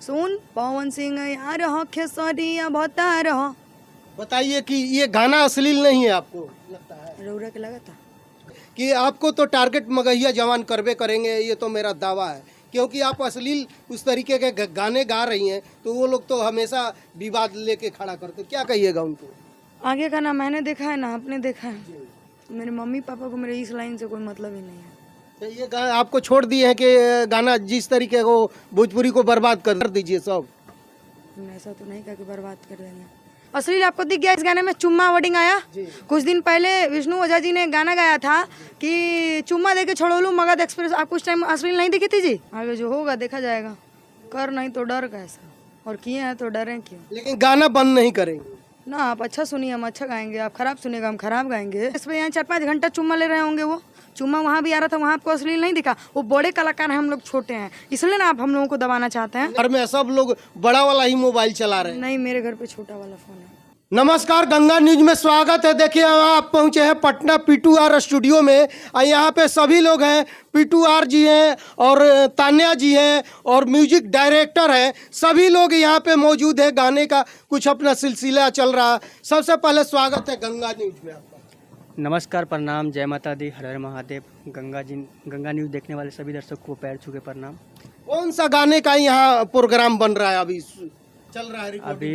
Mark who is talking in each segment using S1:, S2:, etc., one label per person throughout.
S1: सुन पवन सिंह यार हो खेसरिया बता रहो।
S2: बताइए कि ये गाना अश्लील नहीं है आपको लगता है?
S1: रौरा के लगा था
S2: कि आपको तो टारगेट मगहिया जवान करबे करेंगे, ये तो मेरा दावा है, क्योंकि आप अश्लील उस तरीके के गाने गा रही हैं तो वो लोग तो हमेशा विवाद लेके खड़ा करते। क्या कहिएगा उनको?
S1: आगे का ना मैंने देखा है ना आपने देखा है। मेरे मम्मी पापा को मेरे इस लाइन से कोई मतलब ही नहीं है।
S2: तो ये आपको छोड़ दिए हैं कि गाना जिस तरीके को भोजपुरी को बर्बाद कर दीजिए सब?
S1: ऐसा तो नहीं कहा कि बर्बाद कर देंगे। अश्लील आपको दिख गया इस गाने में चुम्मा वर्डिंग आया। कुछ दिन पहले विष्णु ओझा जी ने गाना गाया था कि चुम्मा देके छोड़ोलू मगध एक्सप्रेस। आपको उस टाइम अश्लील नहीं दिखी थी जी? आगे जो होगा देखा जाएगा। कर नहीं तो डर कैसा, और किए हैं तो डरें क्यों।
S2: लेकिन गाना बंद नहीं करेंगे
S1: ना, आप अच्छा सुनिए हम अच्छा गाएंगे, आप खराब सुनिएगा हम खराब गाएंगे। इस पे यहाँ 4-5 घंटा चुम्मा ले रहे होंगे। वो चुम्मा वहाँ भी आ रहा था, वहाँ आपको अश्लील नहीं दिखा। वो बड़े कलाकार हैं, हम लोग छोटे हैं, इसलिए ना आप हम लोगों को दबाना चाहते हैं।
S2: घर में सब लोग बड़ा वाला ही मोबाइल चला रहे हैं।
S1: नहीं, मेरे घर पे छोटा वाला फोन है।
S2: नमस्कार, गंगा न्यूज में स्वागत है। देखिए आप पहुंचे हैं पटना P2R स्टूडियो में और यहाँ पे सभी लोग हैं। P2R जी हैं और तान्या जी हैं और म्यूजिक डायरेक्टर हैं। सभी लोग यहाँ पे मौजूद है। गाने का कुछ अपना सिलसिला चल रहा है। सबसे पहले स्वागत है गंगा न्यूज में आपका।
S3: नमस्कार, प्रणाम, जय माता दी, हर हर महादेव। गंगा न्यूज देखने वाले सभी दर्शकों को पैर छू के प्रणाम।
S2: कौन सा गाने का यहाँ प्रोग्राम बन रहा है? अभी चल रहा है,
S3: अभी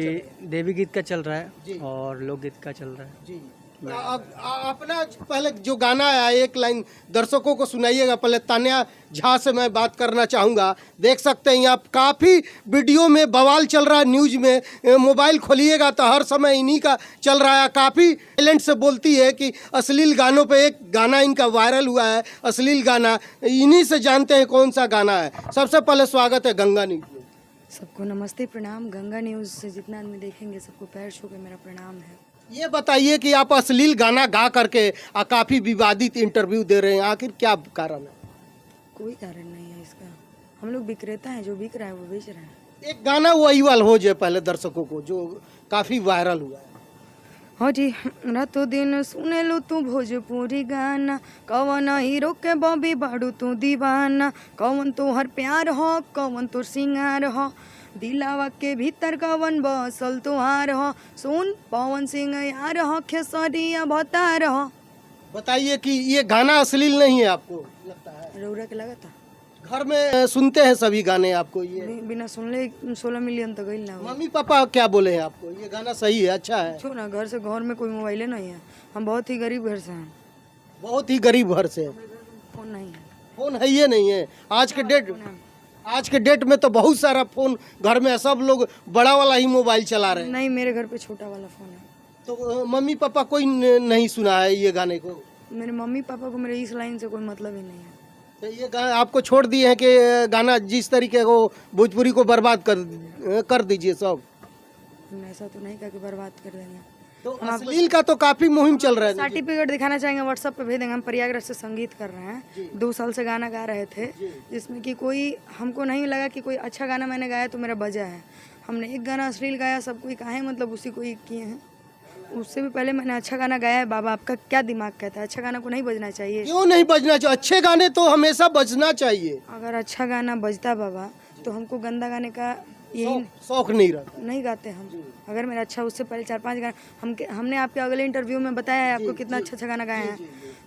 S3: देवी गीत का चल रहा है और लोकगीत का चल रहा है
S2: जी। अपना पहले जो गाना है एक लाइन दर्शकों को सुनाइएगा। पहले तान्या झा से मैं बात करना चाहूँगा। देख सकते हैं आप काफ़ी वीडियो में बवाल चल रहा है। न्यूज में मोबाइल खोलिएगा तो हर समय इन्हीं का चल रहा है। काफ़ी टैलेंट से बोलती है कि अश्लील गानों पे एक गाना इनका वायरल हुआ है, अश्लील गाना। इन्हीं से जानते हैं कौन सा गाना है। सबसे पहले स्वागत है गंगा न्यूज में।
S1: सबको नमस्ते प्रणाम। गंगा न्यूज़ से जितना आदमी देखेंगे सबको पैर छू के मेरा प्रणाम है।
S2: ये बताइए कि आप अश्लील गाना गा करके काफ़ी विवादित इंटरव्यू दे रहे हैं, आखिर क्या कारण है?
S1: कोई कारण नहीं है इसका। हम लोग विक्रेता हैं, जो बिक रहा है वो बेच रहे हैं।
S2: एक गाना वायरल हो जाए पहले दर्शकों को, जो काफ़ी वायरल हुआ है।
S1: हाँ जी। रातों दिन सुने लो तू भोजपुरी गाना, कवन हीरो के बॉबी बाड़ू तू दीवाना, कवन तो हर प्यार हो, कवन तो सिंगार हो, दिलावा के भीतर कवन बसल तुहार हो। सुन पवन सिंह यार हो खेसरिया बता रहो।
S2: बताइए कि ये गाना अश्लील नहीं है आपको लगता है?
S1: रौरा के लगा था
S2: घर में सुनते हैं सभी गाने आपको? ये
S1: बिना सुनले 16 मिलियन तो गई ना हो।
S2: मम्मी पापा क्या बोले हैं आपको? ये गाना सही है, अच्छा है?
S1: छो ना, घर से घर में कोई मोबाइल नहीं है। हम बहुत ही गरीब घर से हैं।
S2: बहुत ही गरीब घर से।
S1: फोन नहीं है।
S2: फोन है ये नहीं है आज के डेट में तो बहुत सारा फोन घर में, सब लोग बड़ा वाला ही मोबाइल चला रहे हैं।
S1: नहीं, मेरे घर पे छोटा वाला फोन है।
S2: तो मम्मी पापा कोई नहीं सुना है ये गाने को?
S1: मेरे मम्मी पापा को मेरे इस लाइन से कोई मतलब ही नहीं है।
S2: तो ये गाना आपको छोड़ दिए हैं कि गाना जिस तरीके को भोजपुरी को बर्बाद कर दीजिए सब?
S1: ऐसा तो नहीं कहा कि बर्बाद कर देंगे।
S2: तो अश्लील का तो काफी मुहिम चल रहा है।
S1: सर्टिफिकेट दिखाना चाहेंगे, व्हाट्सएप पे भेज देंगे। हम प्रयागराज से संगीत कर रहे हैं, 2 साल से गाना गा रहे थे, जिसमें कि कोई हमको नहीं लगा कि कोई अच्छा गाना मैंने गाया तो मेरा बजा है। हमने एक गाना अश्लील गाया, सब कोई कहा है मतलब उसी को किए हैं। उससे भी पहले मैंने अच्छा गाना गाया है। बाबा आपका क्या दिमाग कहता है, अच्छा गाना को नहीं बजना चाहिए?
S2: क्यों नहीं बजना चाहिए? अच्छे गाने तो हमेशा बजना चाहिए।
S1: अगर अच्छा गाना बजता बाबा तो हमको गंदा गाने का यही
S2: शौक नहीं रहता।
S1: नहीं गाते हम। अगर मेरा अच्छा, उससे पहले 4-5 गाना हमने आपके अगले इंटरव्यू में बताया है आपको कितना अच्छा गाना गाया है।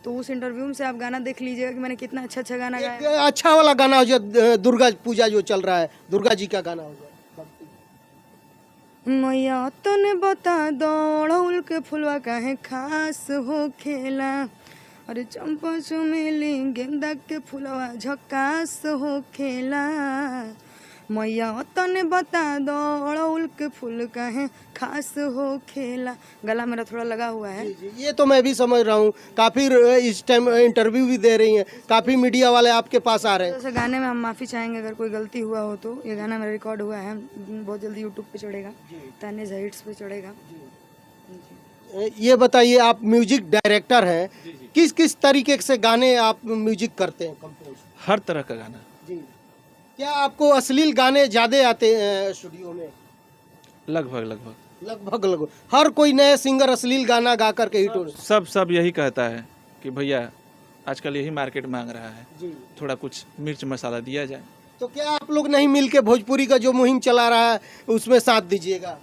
S1: तो उस इंटरव्यू में से आप गाना देख लीजिएगा कि मैंने कितना अच्छा गाना गाया।
S2: अच्छा वाला गाना हो जाए, दुर्गा पूजा जो चल रहा है, दुर्गा जी का गाना हो जाए।
S1: मैया तने बता दो अड़हुल के फुलवा काहे खास हो खेला, अरे चंपा चमेली गेंदा के फुलवा झकास हो खेला। मैया तने बता दो अड़हुल के फूल काहे खास हो खेला। गला मेरा थोड़ा लगा हुआ है।
S2: ये तो मैं भी समझ रहा हूँ। काफ़ी इस टाइम इंटरव्यू भी दे रही हैं, काफ़ी मीडिया वाले आपके पास आ रहे हैं।
S1: तो गाने में हम माफ़ी चाहेंगे अगर कोई गलती हुआ हो तो। ये गाना मेरा रिकॉर्ड हुआ है, बहुत जल्दी यूट्यूब पे चढ़ेगा, तान्या झा हिट्स पे चढ़ेगा।
S2: ये बताइए, आप म्यूजिक डायरेक्टर हैं, किस किस तरीके से गाने आप म्यूजिक करते हैं? कंपोज
S4: हर तरह का गाना
S2: जी। क्या आपको अश्लील गाने ज़्यादा आते हैं स्टूडियो में? लगभग हर कोई नए सिंगर अश्लील गाना गा करके हिट हो।
S4: सब यही कहता है कि भैया आजकल यही मार्केट मांग रहा है, थोड़ा कुछ मिर्च मसाला दिया जाए।
S2: तो क्या आप लोग नहीं मिल के भोजपुरी का जो मुहिम चला रहा है उसमें साथ दीजिएगा?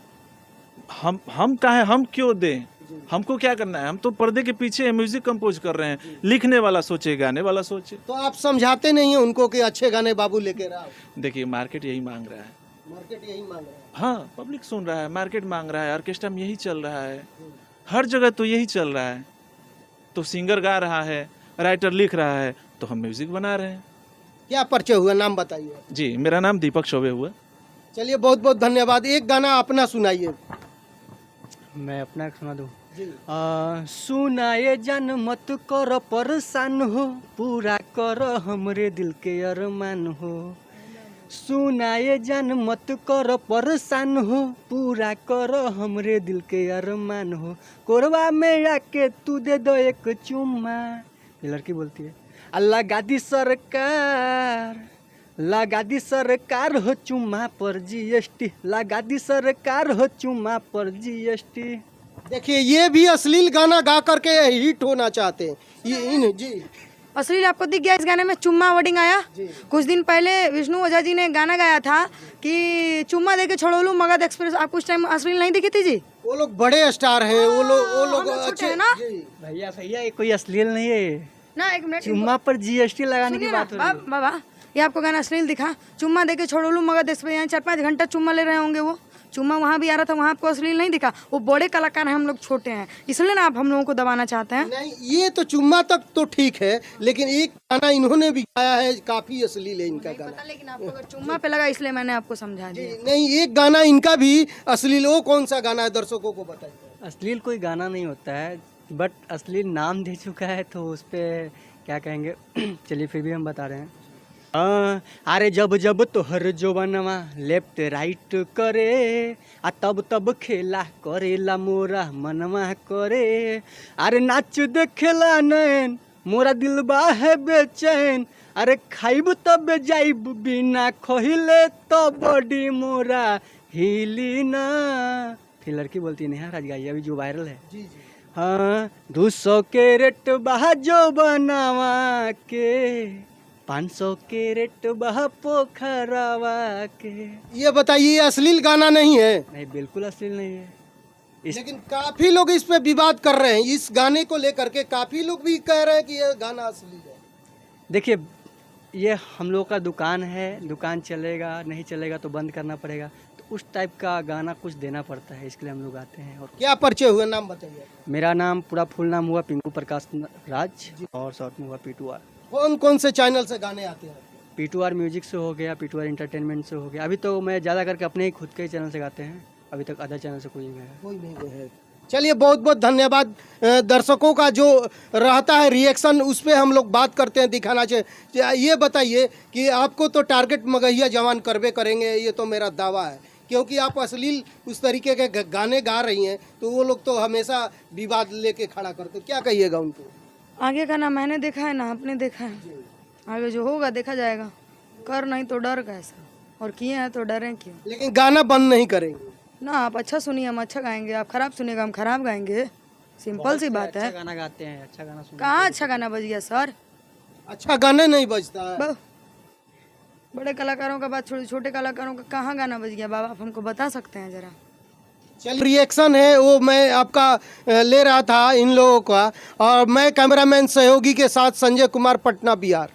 S4: हम कहें, हम क्यों दें? हमको क्या करना है? हम तो पर्दे के पीछे म्यूजिक कंपोज कर रहे हैं। लिखने वाला सोचे, गाने वाला सोचे।
S2: तो आप समझाते नहीं हैं उनको कि अच्छे गाने बाबू लेके आओ?
S4: देखिए, मार्केट यही मांग रहा है।
S2: मार्केट यही मांग रहा है।
S4: हाँ, पब्लिक सुन रहा है, मार्केट मांग रहा है, ऑर्केस्ट्रा में यही चल रहा है, हर जगह तो यही चल रहा है। तो सिंगर गा रहा है, राइटर लिख रहा है, तो हम म्यूजिक बना रहे हैं।
S2: क्या परिचय हुआ, नाम बताइए?
S4: जी, मेरा नाम दीपक चौबे हुआ।
S2: चलिए, बहुत बहुत धन्यवाद। एक गाना अपना सुनाइए।
S3: मैं अपना एक सुना दूँ?
S2: जी।
S3: सुनाए जान मत कर परेशान हो, पूरा कर हमरे दिल के अरमान हो। सुनाए जान मत कर परेशान हो, पूरा कर हमरे दिल के अरमान हो। कोरबा में आके तू दे दो एक चुम्मा। ये लड़की बोलती है, अल्लाह गादी सरकार, लगा दी सरकार हो चुम्मा पर जीएसटी, लगा दी सरकार हो चुम्मा पर जीएसटी।
S2: देखिए, ये भी अश्लील गाना गा करके हिट होना चाहते हैं। ये जी
S1: असली आपको दिख गया इस गाने में चुम्मा वर्डिंग आया?
S2: जी।
S1: कुछ दिन पहले विष्णु ओझा जी ने गाना गाया था कि चुम्मा दे के छोड़ो लूं मगध एक्सप्रेस। आपको उस टाइम अश्लील नहीं दिखी थी जी?
S2: वो लोग बड़े स्टार हैं, वो लोग
S1: हम लोग छोटे
S2: अच्छे
S1: हैं ना?
S2: जी।
S3: भैया भैया, ये कोई अश्लील नहीं है।
S1: ना एक मिनट,
S3: चुम्मा पर जीएसटी लगाने की
S1: सुनिए ना,
S3: बात हो रही है।
S1: बाबा ये आपको गाना अश्लील दिखा? चुम्मा दे के छोड़ो लूं मगध एक्सप्रेस, यहाँ 4-5 घंटा चुम्मा ले रहे होंगे वो। चुम्मा वहाँ भी आ रहा था, वहाँ आपको अश्लील नहीं दिखा? वो बड़े कलाकार हैं, हम लोग छोटे हैं, इसलिए ना आप हम लोगों को दबाना चाहते हैं।
S2: नहीं, ये तो चुम्मा तक तो ठीक है, लेकिन एक गाना इन्होंने भी गाया है, काफी अश्लील है इनका गाना।
S1: पता, लेकिन आपको अगर चुम्मा पे लगा इसलिए मैंने आपको समझा दिया।
S2: नहीं, एक गाना इनका भी अश्लील, वो कौन सा गाना है दर्शकों को बताइए।
S3: अश्लील कोई गाना नहीं होता है, बट अश्लील नाम दे चुका है तो उस पर क्या कहेंगे। चलिए फिर भी हम बता रहे हैं। अरे जब जब तोहर जोबनवा लेफ्ट राइट करे, आ तब तब खेला करेला मोरा मनवा करे। अरे नाच देखेला नैन मोरा दिलबा है बेचैन, अरे खाइब तब जाइब बिना खहिले तो बॉडी मोरा हिली ना। फिर लड़की बोलती है, नेहा राज गाई अभी जो वायरल है।
S2: जी जी।
S3: हाँ, 200 कैरेट बहा जो बनावा के, 500 कैरेट बहा पोखरावा के।
S2: ये बताइए, ये अश्लील गाना नहीं है?
S3: नहीं, बिल्कुल अश्लील नहीं है।
S2: लेकिन काफी लोग इस पे विवाद कर रहे हैं, इस गाने को लेकर के काफी लोग भी कह रहे हैं कि ये गाना अश्लील है।
S3: देखिए, ये हम लोग का दुकान है, दुकान चलेगा नहीं चलेगा तो बंद करना पड़ेगा, तो उस टाइप का गाना कुछ देना पड़ता है, इसके लिए हम लोग आते हैं। और
S2: क्या परिचय हुआ, नाम बताइए?
S3: मेरा नाम पूरा फुल नाम हुआ पिंकू प्रकाश राज, और शॉर्ट में हुआ P2R।
S2: कौन कौन से चैनल से गाने आते हैं?
S3: P2R म्यूजिक से हो गया, P2R इंटरटेनमेंट से हो गया। अभी तो मैं ज़्यादा करके अपने ही खुद के ही चैनल से गाते हैं, अभी तक अदर चैनल से कोई नहीं है।
S2: कोई नहीं है। चलिए, बहुत बहुत धन्यवाद। दर्शकों का जो रहता है रिएक्शन, उस पर हम लोग बात करते हैं, दिखाना चाहिए। ये बताइए कि आपको तो टारगेट मगहिया जवान करवे करेंगे, ये तो मेरा दावा है, क्योंकि आप अश्लील उस तरीके के गाने गा रही हैं, तो वो लोग तो हमेशा विवाद लेके खड़ा करते। क्या कहिएगा उनको?
S1: आगे का ना मैंने देखा है ना आपने देखा है, आगे जो होगा देखा जाएगा। कर नहीं तो डर कैसा, और किए हैं तो डरें क्यों?
S2: लेकिन गाना बंद नहीं करेंगे
S1: ना। आप अच्छा सुनिए, हम अच्छा गाएंगे, आप खराब सुनिएगा, हम खराब गाएंगे। सिंपल सी बात है।
S3: अच्छा गाना गाते हैं, अच्छा गाना सुनते
S1: कहाँ अच्छा गाना बज गया सर?
S2: अच्छा गाना नहीं बजता है।
S1: बड़े कलाकारों का बात छोड़िए, छोटे कलाकारों का कहाँ गाना बज गया बाबा, आप हमको बता सकते हैं जरा?
S2: चलिए, रिएक्शन है वो मैं आपका ले रहा था इन लोगों का, और मैं कैमरामैन सहयोगी के साथ संजय कुमार, पटना, बिहार।